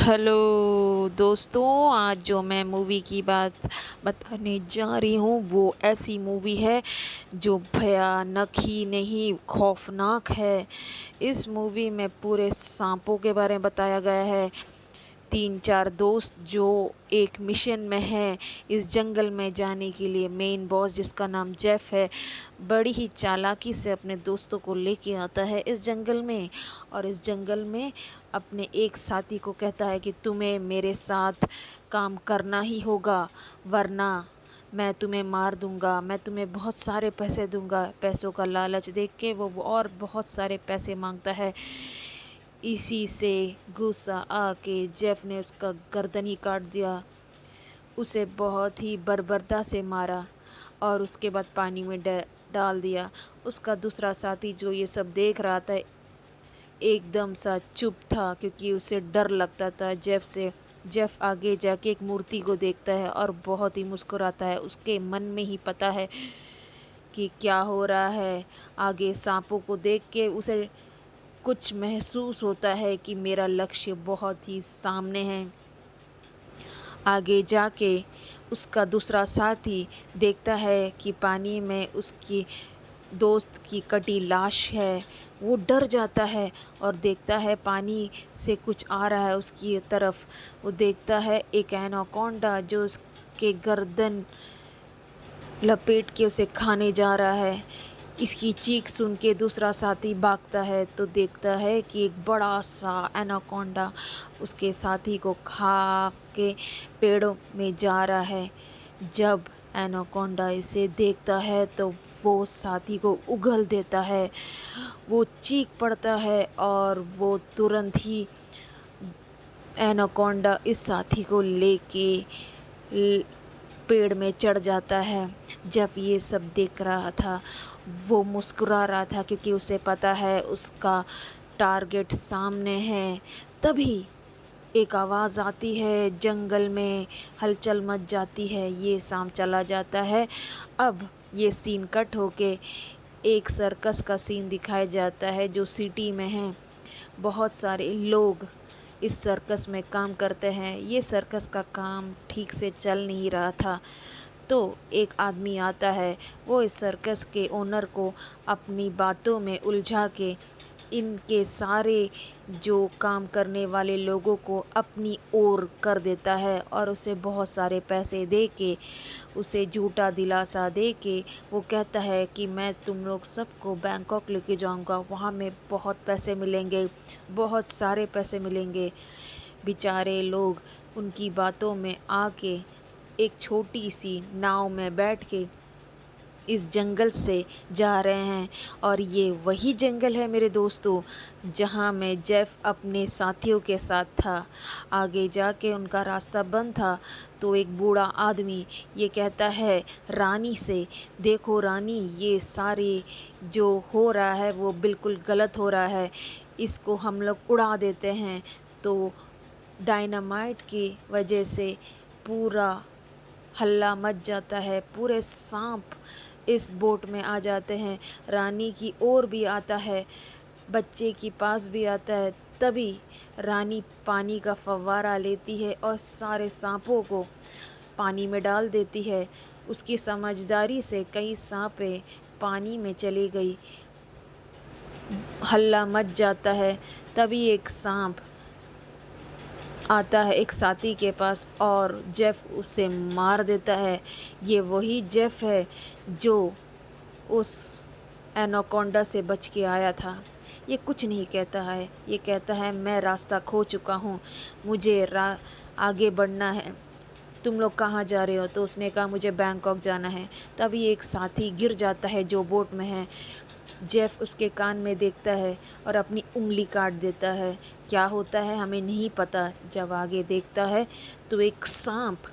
Hello दोस्तों, आज जो मैं मूवी की बात बताने जा रही हूँ वो ऐसी मूवी है जो भयानक ही नहीं खौफनाक है। इस मूवी में पूरे सांपों के बारे में बताया गया है। 3-4 दोस्त जो एक मिशन में हैं इस जंगल में जाने के लिए। मेन बॉस जिसका नाम जेफ है बड़ी ही चालाकी से अपने दोस्तों को लेके आता है इस जंगल में, और इस जंगल में अपने एक साथी को कहता है कि तुम्हें मेरे साथ काम करना ही होगा, वरना मैं तुम्हें मार दूंगा, मैं तुम्हें बहुत सारे पैसे दूंगा। पैसों का लालच देख के वो और बहुत सारे पैसे मांगता है। इसी से गुस्सा आके जेफ ने उसका गर्दन ही काट दिया, उसे बहुत ही बर्बरता से मारा और उसके बाद पानी में डाल दिया। उसका दूसरा साथी जो ये सब देख रहा था एकदम सा चुप था, क्योंकि उसे डर लगता था जेफ से। जेफ आगे जाके एक मूर्ति को देखता है और बहुत ही मुस्कुराता है। उसके मन में ही पता है कि क्या हो रहा है। आगे सांपों को देख के उसे कुछ महसूस होता है कि मेरा लक्ष्य बहुत ही सामने है। आगे जाके उसका दूसरा साथी देखता है कि पानी में उसकी दोस्त की कटी लाश है। वो डर जाता है और देखता है पानी से कुछ आ रहा है उसकी तरफ। वो देखता है एक एनाकोंडा जो उसके गर्दन लपेट के उसे खाने जा रहा है। इसकी चीख सुन के दूसरा साथी भागता है तो देखता है कि एक बड़ा सा एनाकोंडा उसके साथी को खा के पेड़ों में जा रहा है। जब एनाकोंडा इसे देखता है तो वो साथी को उगल देता है। वो चीख पड़ता है और वो तुरंत ही एनाकोंडा इस साथी को लेके पेड़ में चढ़ जाता है। जब ये सब देख रहा था वो मुस्कुरा रहा था, क्योंकि उसे पता है उसका टारगेट सामने है। तभी एक आवाज़ आती है, जंगल में हलचल मच जाती है, ये सांप चला जाता है। अब ये सीन कट होके एक सर्कस का सीन दिखाया जाता है जो सिटी में है। बहुत सारे लोग इस सर्कस में काम करते हैं। ये सर्कस का काम ठीक से चल नहीं रहा था तो एक आदमी आता है। वो इस सर्कस के ओनर को अपनी बातों में उलझा के इनके सारे जो काम करने वाले लोगों को अपनी ओर कर देता है और उसे बहुत सारे पैसे दे के, उसे झूठा दिलासा दे के वो कहता है कि मैं तुम लोग सबको बैंकॉक लेके जाऊंगा, वहाँ में बहुत पैसे मिलेंगे, बहुत सारे पैसे मिलेंगे। बेचारे लोग उनकी बातों में आके एक छोटी सी नाव में बैठ के इस जंगल से जा रहे हैं। और ये वही जंगल है मेरे दोस्तों जहाँ में जेफ अपने साथियों के साथ था। आगे जाके उनका रास्ता बंद था तो एक बूढ़ा आदमी ये कहता है रानी से, देखो रानी, ये सारे जो हो रहा है वो बिल्कुल गलत हो रहा है, इसको हम लोग उड़ा देते हैं। तो डायनामाइट की वजह से पूरा हल्ला मच जाता है, पूरे सांप इस बोट में आ जाते हैं। रानी की ओर भी आता है, बच्चे के पास भी आता है। तभी रानी पानी का फव्वारा लेती है और सारे सांपों को पानी में डाल देती है। उसकी समझदारी से कई सांपें पानी में चली गई। हल्ला मच जाता है। तभी एक सांप आता है एक साथी के पास और जेफ उसे मार देता है। ये वही जेफ है जो उस एनाकोंडा से बच के आया था। ये कुछ नहीं कहता है, ये कहता है मैं रास्ता खो चुका हूँ, मुझे आगे बढ़ना है। तुम लोग कहाँ जा रहे हो? तो उसने कहा मुझे बैंकॉक जाना है। तभी एक साथी गिर जाता है जो बोट में है। जेफ उसके कान में देखता है और अपनी उंगली काट देता है। क्या होता है हमें नहीं पता। जब आगे देखता है तो एक सांप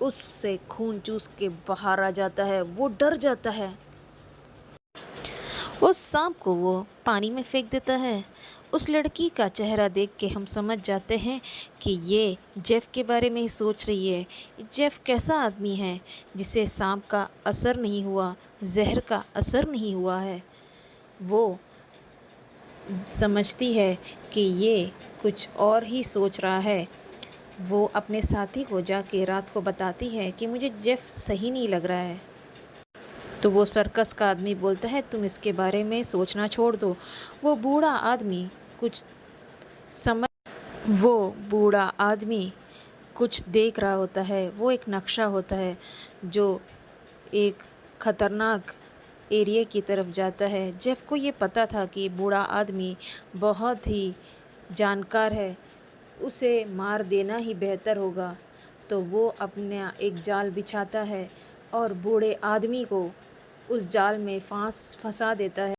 उससे खून चूस के बाहर आ जाता है। वो डर जाता है, उस सांप को वो पानी में फेंक देता है। उस लड़की का चेहरा देख के हम समझ जाते हैं कि ये जेफ के बारे में ही सोच रही है। जेफ कैसा आदमी है जिसे सांप का असर नहीं हुआ, जहर का असर नहीं हुआ है। वो समझती है कि ये कुछ और ही सोच रहा है। وہ اپنے ساتھی کو جا کے رات کو بتاتی ہے کہ مجھے جیف صحیح نہیں لگ رہا ہے۔ تو وہ سرکس کا آدمی بولتا ہے تم اس کے بارے میں سوچنا چھوڑ دو۔ وہ بوڑھا آدمی کچھ سمجھ وہ بوڑھا آدمی کچھ دیکھ رہا ہوتا ہے۔ وہ ایک نقشہ ہوتا ہے جو ایک خطرناک ایریا کی طرف جاتا ہے۔ جیف کو یہ پتہ تھا کہ بوڑھا آدمی بہت ہی جانکار ہے، اسے مار دینا ہی بہتر ہوگا۔ تو وہ اپنا ایک جال بچھاتا ہے اور بوڑھے آدمی کو اس جال میں پھنسا دیتا ہے۔